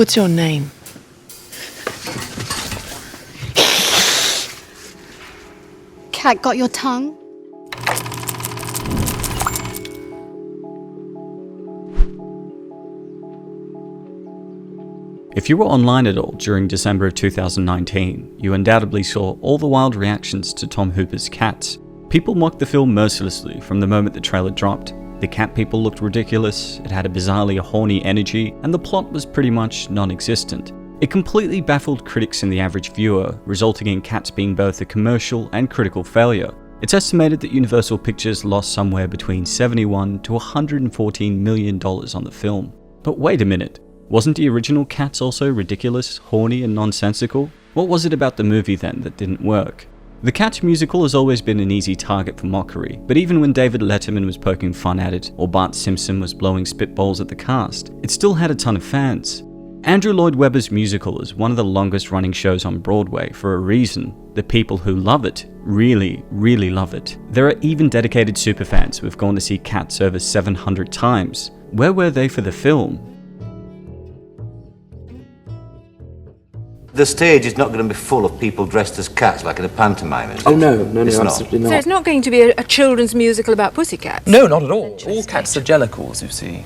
What's your name? Cat got your tongue? If you were online at all during December of 2019, you undoubtedly saw all the wild reactions to Tom Hooper's Cats. People mocked the film mercilessly from the moment the trailer dropped. The cat people looked ridiculous, it had a bizarrely horny energy, and the plot was pretty much non-existent. It completely baffled critics and the average viewer, resulting in Cats being both a commercial and critical failure. It's estimated that Universal Pictures lost somewhere between $71 to $114 million on the film. But wait a minute. Wasn't the original Cats also ridiculous, horny, and nonsensical? What was it about the movie then that didn't work? The Cats musical has always been an easy target for mockery, but even when David Letterman was poking fun at it, or Bart Simpson was blowing spitballs at the cast, it still had a ton of fans. Andrew Lloyd Webber's musical is one of the longest running shows on Broadway for a reason. The people who love it really, really love it. There are even dedicated superfans who have gone to see Cats over 700 times. Where were they for the film? The stage is not going to be full of people dressed as cats like in a pantomime, is it? Oh, no, It's not. absolutely not. So it's not going to be a children's musical about pussycats? No, not at all. All cats are jellicles, you see.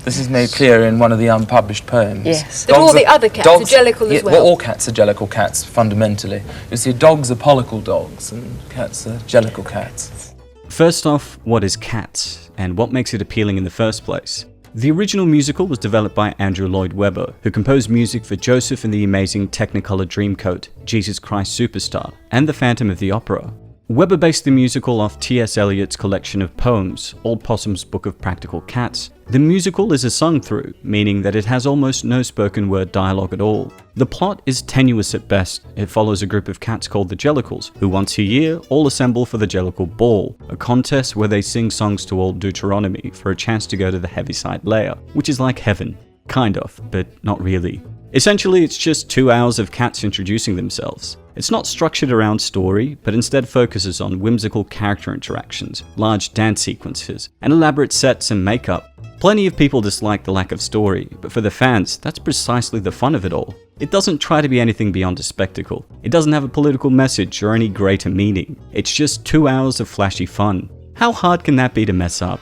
This is made clear in one of the unpublished poems. Yes. But all the other cats are jellicle as well? All cats are jellicle cats, fundamentally. You see, dogs are pollicle dogs, and cats are jellicle cats. First off, what is Cats, and what makes it appealing in the first place? The original musical was developed by Andrew Lloyd Webber, who composed music for Joseph and the Amazing Technicolor Dreamcoat, Jesus Christ Superstar, and The Phantom of the Opera. Webber based the musical off T.S. Eliot's collection of poems, Old Possum's Book of Practical Cats. The musical is a sung-through, meaning that it has almost no spoken word dialogue at all. The plot is tenuous at best. It follows a group of cats called the Jellicles, who once a year all assemble for the Jellicle Ball, a contest where they sing songs to old Deuteronomy for a chance to go to the Heaviside Layer, which is like heaven. Kind of, but not really. Essentially, it's just 2 hours of cats introducing themselves. It's not structured around story, but instead focuses on whimsical character interactions, large dance sequences, and elaborate sets and makeup. Plenty of people dislike the lack of story, but for the fans, that's precisely the fun of it all. It doesn't try to be anything beyond a spectacle. It doesn't have a political message or any greater meaning. It's just 2 hours of flashy fun. How hard can that be to mess up?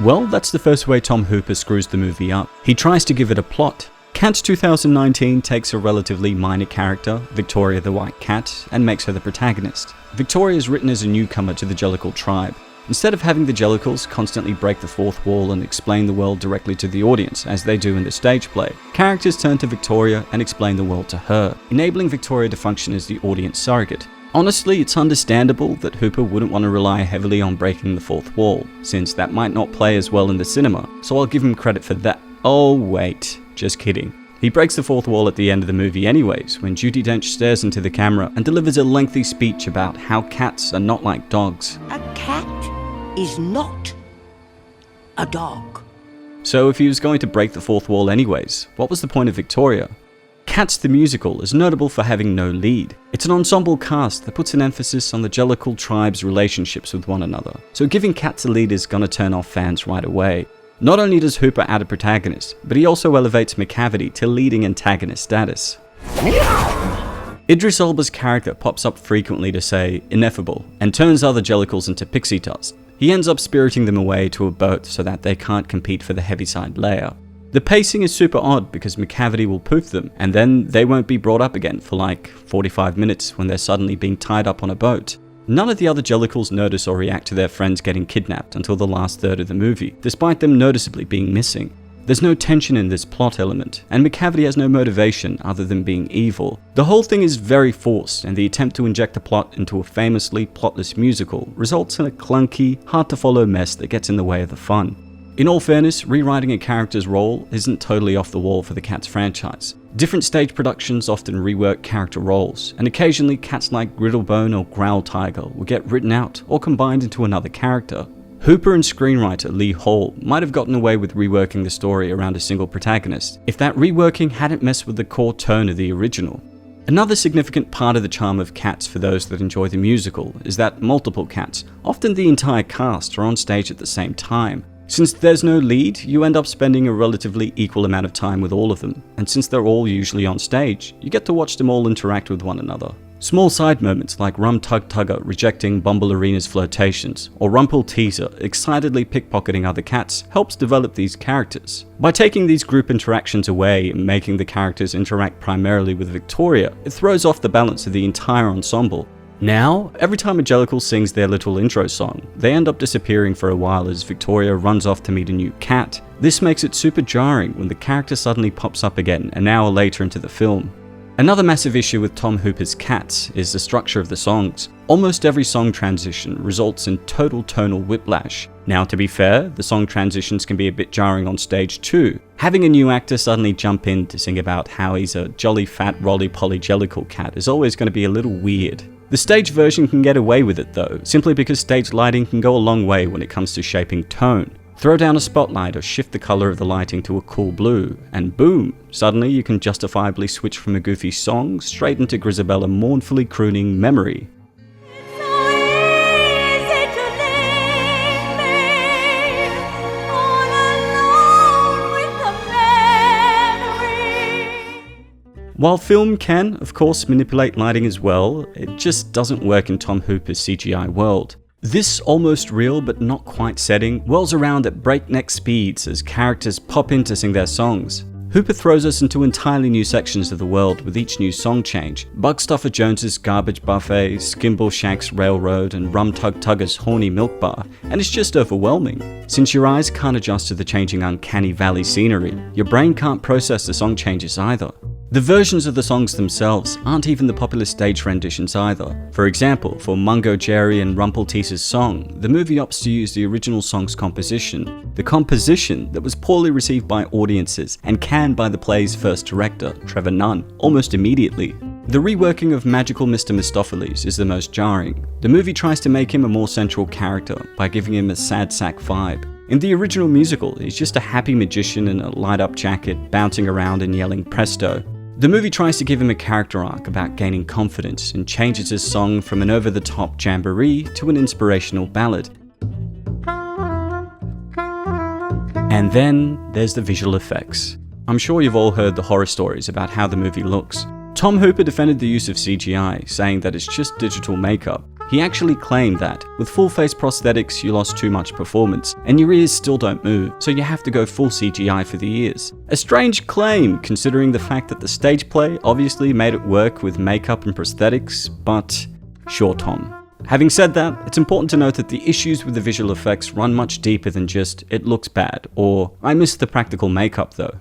Well, that's the first way Tom Hooper screws the movie up. He tries to give it a plot. Cats 2019 takes a relatively minor character, Victoria the White Cat, and makes her the protagonist. Victoria is written as a newcomer to the Jellicle tribe. Instead of having the Jellicles constantly break the fourth wall and explain the world directly to the audience, as they do in the stage play, characters turn to Victoria and explain the world to her, enabling Victoria to function as the audience surrogate. Honestly, it's understandable that Hooper wouldn't want to rely heavily on breaking the fourth wall, since that might not play as well in the cinema, so I'll give him credit for that. Oh wait, just kidding. He breaks the fourth wall at the end of the movie anyways, when Judi Dench stares into the camera and delivers a lengthy speech about how cats are not like dogs. A cat is not a dog. So if he was going to break the fourth wall anyways, what was the point of Victoria? Cats the Musical is notable for having no lead. It's an ensemble cast that puts an emphasis on the Jellicle tribe's relationships with one another, so giving Cats a lead is gonna turn off fans right away. Not only does Hooper add a protagonist, but he also elevates McCavity to leading antagonist status. Idris Elba's character pops up frequently to say ineffable, and turns other Jellicles into pixie dust. He ends up spiriting them away to a boat so that they can't compete for the Heaviside Layer. The pacing is super odd because McCavity will poof them, and then they won't be brought up again for like 45 minutes when they're suddenly being tied up on a boat. None of the other Jellicles notice or react to their friends getting kidnapped until the last third of the movie, despite them noticeably being missing. There's no tension in this plot element, and McCavity has no motivation other than being evil. The whole thing is very forced, and the attempt to inject the plot into a famously plotless musical results in a clunky, hard-to-follow mess that gets in the way of the fun. In all fairness, rewriting a character's role isn't totally off the wall for the Cats franchise. Different stage productions often rework character roles, and occasionally cats like Griddlebone or Growl Tiger will get written out or combined into another character. Hooper and screenwriter Lee Hall might have gotten away with reworking the story around a single protagonist if that reworking hadn't messed with the core tone of the original. Another significant part of the charm of Cats for those that enjoy the musical is that multiple cats, often the entire cast, are on stage at the same time. Since there's no lead, you end up spending a relatively equal amount of time with all of them, and since they're all usually on stage, you get to watch them all interact with one another. Small side moments like Rum Tug Tugger rejecting Bumble Arena's flirtations, or Rumpel Teaser excitedly pickpocketing other cats helps develop these characters. By taking these group interactions away and making the characters interact primarily with Victoria, it throws off the balance of the entire ensemble. Now, every time a Jellicle sings their little intro song, they end up disappearing for a while as Victoria runs off to meet a new cat. This makes it super jarring when the character suddenly pops up again an hour later into the film. Another massive issue with Tom Hooper's Cats is the structure of the songs. Almost every song transition results in total tonal whiplash. Now, to be fair, the song transitions can be a bit jarring on stage too. Having a new actor suddenly jump in to sing about how he's a jolly fat roly-poly Jellicle cat is always going to be a little weird. The stage version can get away with it though, simply because stage lighting can go a long way when it comes to shaping tone. Throw down a spotlight or shift the color of the lighting to a cool blue, and boom, suddenly you can justifiably switch from a goofy song straight into Grisabella mournfully crooning Memory. While film can, of course, manipulate lighting as well, it just doesn't work in Tom Hooper's CGI world. This almost real but not quite setting whirls around at breakneck speeds as characters pop in to sing their songs. Hooper throws us into entirely new sections of the world with each new song change. Bugstuffer Jones's Garbage Buffet, Skimble Shack's Railroad, and Rum Tug Tugger's Horny Milk Bar, and it's just overwhelming. Since your eyes can't adjust to the changing uncanny valley scenery, your brain can't process the song changes either. The versions of the songs themselves aren't even the popular stage renditions either. For example, for Mungo Jerry and Rumpel Teaser's song, the movie opts to use the original song's composition. The composition that was poorly received by audiences and canned by the play's first director, Trevor Nunn, almost immediately. The reworking of Magical Mr. Mistopheles is the most jarring. The movie tries to make him a more central character by giving him a sad sack vibe. In the original musical, he's just a happy magician in a light-up jacket, bouncing around and yelling presto. The movie tries to give him a character arc about gaining confidence and changes his song from an over-the-top jamboree to an inspirational ballad. And then there's the visual effects. I'm sure you've all heard the horror stories about how the movie looks. Tom Hooper defended the use of CGI, saying that it's just digital makeup. He actually claimed that, with full-face prosthetics you lost too much performance, and your ears still don't move, so you have to go full CGI for the ears. A strange claim, considering the fact that the stage play obviously made it work with makeup and prosthetics, but sure Tom. Having said that, it's important to note that the issues with the visual effects run much deeper than just, it looks bad, or I missed the practical makeup though.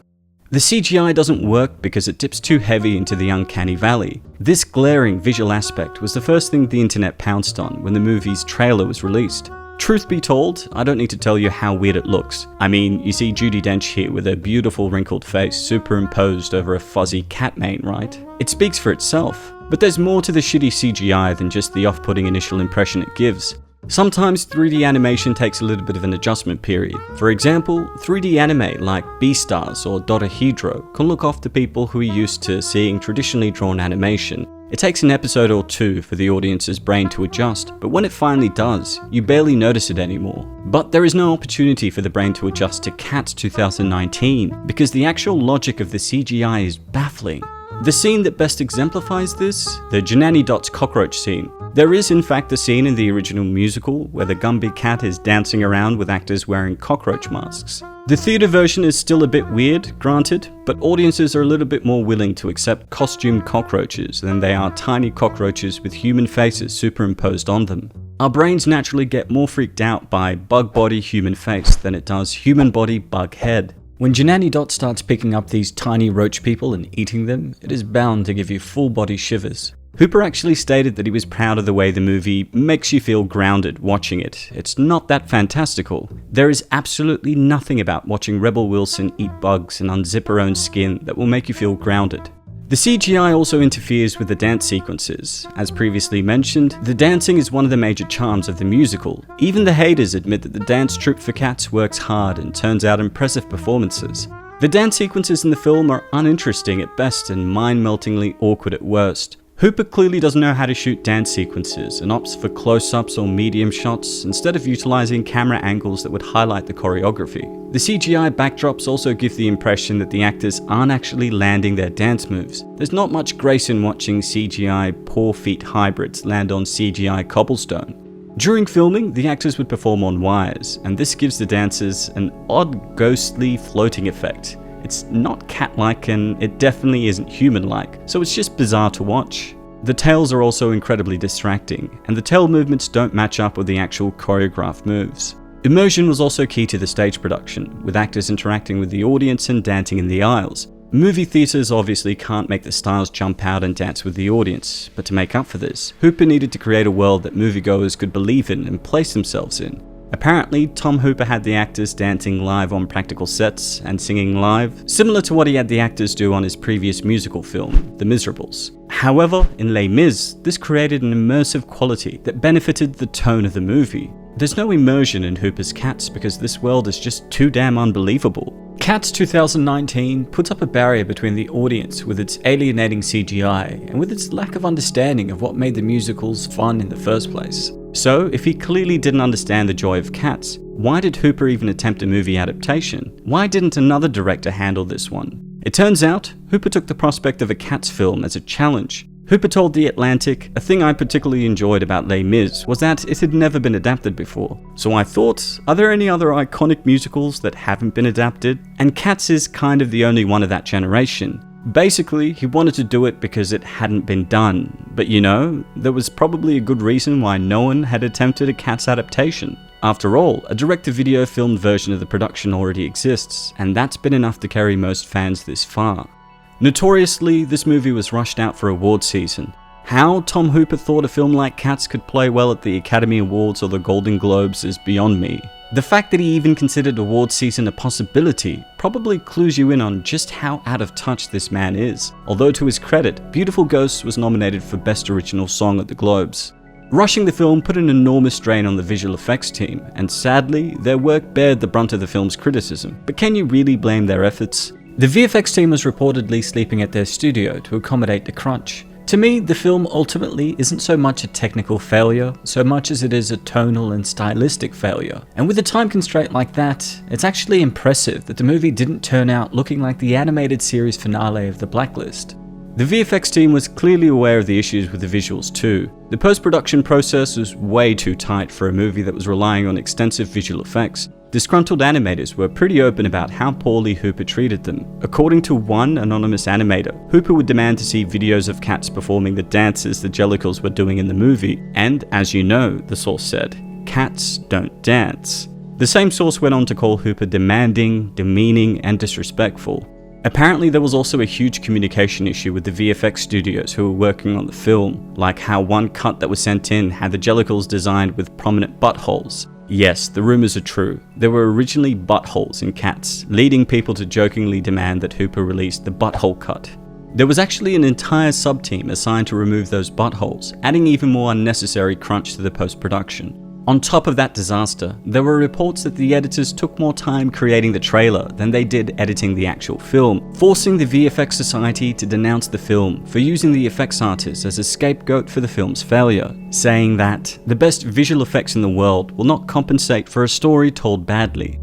The CGI doesn't work because it dips too heavy into the uncanny valley. This glaring visual aspect was the first thing the internet pounced on when the movie's trailer was released. Truth be told, I don't need to tell you how weird it looks. I mean, you see Judi Dench here with her beautiful wrinkled face superimposed over a fuzzy cat mane, right? It speaks for itself. But there's more to the shitty CGI than just the off-putting initial impression it gives. Sometimes 3D animation takes a little bit of an adjustment period. For example, 3D anime like Beastars or Dodahedro can look off to people who are used to seeing traditionally drawn animation. It takes an episode or two for the audience's brain to adjust, but when it finally does, you barely notice it anymore. But there is no opportunity for the brain to adjust to Cats 2019, because the actual logic of the CGI is baffling. The scene that best exemplifies this? The Janani Dots cockroach scene. There is in fact a scene in the original musical where the Gumby cat is dancing around with actors wearing cockroach masks. The theatre version is still a bit weird, granted, but audiences are a little bit more willing to accept costumed cockroaches than they are tiny cockroaches with human faces superimposed on them. Our brains naturally get more freaked out by bug body human face than it does human body bug head. When Janani Dot starts picking up these tiny roach people and eating them, it is bound to give you full body shivers. Hooper actually stated that he was proud of the way the movie makes you feel grounded watching it. It's not that fantastical. There is absolutely nothing about watching Rebel Wilson eat bugs and unzip her own skin that will make you feel grounded. The CGI also interferes with the dance sequences. As previously mentioned, the dancing is one of the major charms of the musical. Even the haters admit that the dance troupe for Cats works hard and turns out impressive performances. The dance sequences in the film are uninteresting at best and mind-meltingly awkward at worst. Hooper clearly doesn't know how to shoot dance sequences and opts for close-ups or medium shots instead of utilizing camera angles that would highlight the choreography. The CGI backdrops also give the impression that the actors aren't actually landing their dance moves. There's not much grace in watching CGI poor feet hybrids land on CGI cobblestone. During filming, the actors would perform on wires, and this gives the dancers an odd ghostly floating effect. It's not cat-like and it definitely isn't human-like, so it's just bizarre to watch. The tails are also incredibly distracting, and the tail movements don't match up with the actual choreographed moves. Immersion was also key to the stage production, with actors interacting with the audience and dancing in the aisles. Movie theaters obviously can't make the stars jump out and dance with the audience, but to make up for this, Hooper needed to create a world that moviegoers could believe in and place themselves in. Apparently, Tom Hooper had the actors dancing live on practical sets and singing live, similar to what he had the actors do on his previous musical film, The Miserables. However, in Les Mis, this created an immersive quality that benefited the tone of the movie. There's no immersion in Hooper's Cats because this world is just too damn unbelievable. Cats 2019 puts up a barrier between the audience with its alienating CGI and with its lack of understanding of what made the musicals fun in the first place. So, if he clearly didn't understand the joy of Cats, why did Hooper even attempt a movie adaptation? Why didn't another director handle this one? It turns out, Hooper took the prospect of a Cats film as a challenge. Hooper told The Atlantic, "A thing I particularly enjoyed about Les Mis was that it had never been adapted before. So I thought, are there any other iconic musicals that haven't been adapted? And Cats is kind of the only one of that generation." Basically, he wanted to do it because it hadn't been done, but you know, there was probably a good reason why no one had attempted a Cats adaptation. After all, a direct-to-video filmed version of the production already exists, and that's been enough to carry most fans this far. Notoriously, this movie was rushed out for award season. How Tom Hooper thought a film like Cats could play well at the Academy Awards or the Golden Globes is beyond me. The fact that he even considered award season a possibility probably clues you in on just how out of touch this man is, although to his credit, Beautiful Ghosts was nominated for Best Original Song at the Globes. Rushing the film put an enormous strain on the visual effects team, and sadly, their work bared the brunt of the film's criticism. But can you really blame their efforts? The VFX team was reportedly sleeping at their studio to accommodate the crunch. To me, the film ultimately isn't so much a technical failure, so much as it is a tonal and stylistic failure. And with a time constraint like that, it's actually impressive that the movie didn't turn out looking like the animated series finale of The Blacklist. The VFX team was clearly aware of the issues with the visuals too. The post-production process was way too tight for a movie that was relying on extensive visual effects. Disgruntled animators were pretty open about how poorly Hooper treated them. According to one anonymous animator, Hooper would demand to see videos of cats performing the dances the Jellicles were doing in the movie, and as you know, the source said, cats don't dance. The same source went on to call Hooper demanding, demeaning, and disrespectful. Apparently there was also a huge communication issue with the VFX studios who were working on the film, like how one cut that was sent in had the Jellicles designed with prominent buttholes. Yes, the rumors are true. There were originally buttholes in Cats, leading people to jokingly demand that Hooper release the butthole cut. There was actually an entire sub-team assigned to remove those buttholes, adding even more unnecessary crunch to the post-production. On top of that disaster, there were reports that the editors took more time creating the trailer than they did editing the actual film, forcing the VFX Society to denounce the film for using the effects artists as a scapegoat for the film's failure, saying that the best visual effects in the world will not compensate for a story told badly.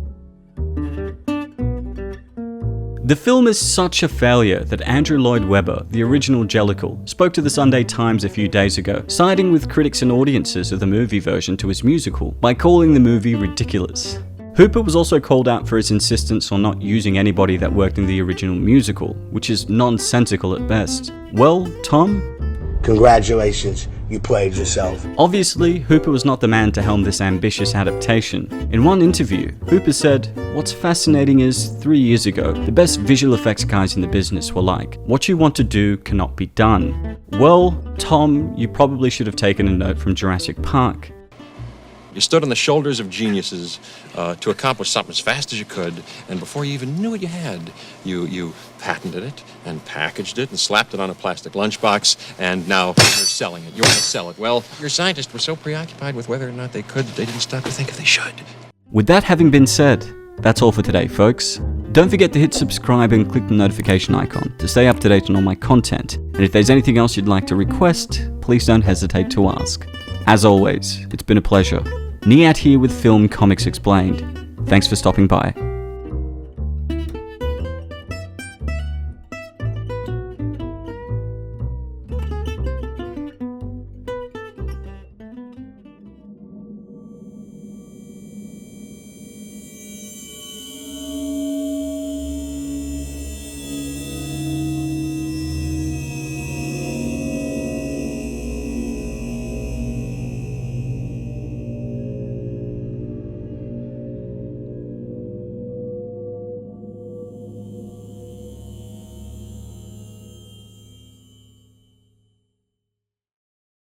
The film is such a failure that Andrew Lloyd Webber, the original Jellicle, spoke to the Sunday Times a few days ago, siding with critics and audiences of the movie version to his musical by calling the movie ridiculous. Hooper was also called out for his insistence on not using anybody that worked in the original musical, which is nonsensical at best. Well, Tom? Congratulations, you played yourself. Obviously, Hooper was not the man to helm this ambitious adaptation. In one interview, Hooper said, "What's fascinating is, 3 years ago, the best visual effects guys in the business were like, what you want to do cannot be done." Well, Tom, you probably should have taken a note from Jurassic Park. You stood on the shoulders of geniuses to accomplish something as fast as you could, and before you even knew what you had, you patented it and packaged it and slapped it on a plastic lunchbox, and now you're selling it. You want to sell it. Well, your scientists were so preoccupied with whether or not they could, they didn't stop to think if they should. With that having been said, that's all for today, folks. Don't forget to hit subscribe and click the notification icon to stay up to date on all my content. And if there's anything else you'd like to request, please don't hesitate to ask. As always, it's been a pleasure. Niyat here with Film Comics Explained. Thanks for stopping by.